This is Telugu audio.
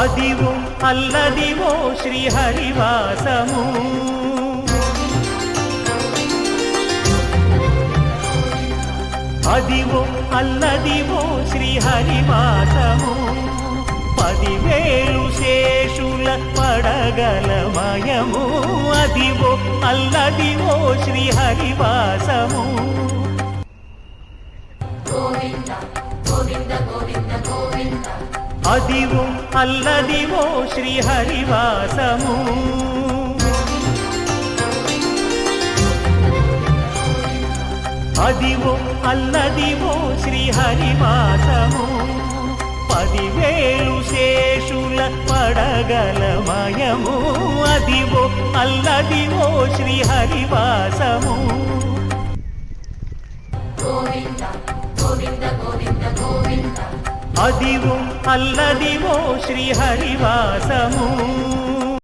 అదివో అల్లదివో శ్రీహరివాసము అదివో అల్లదివో శ్రీహరివాసము 10,000 శేషుల పడగలమయము అదివో అల్లదివో శ్రీహరివాసము అదివో అల్లదివో శ్రీహరివాసము అదివో అల్లదివో శ్రీహరివాసము 10,000 శేషుల పడగలమయము అదివో అల్లదివో శ్రీహరివాసము అదివో అల్లదివో శ్రీహరివాసము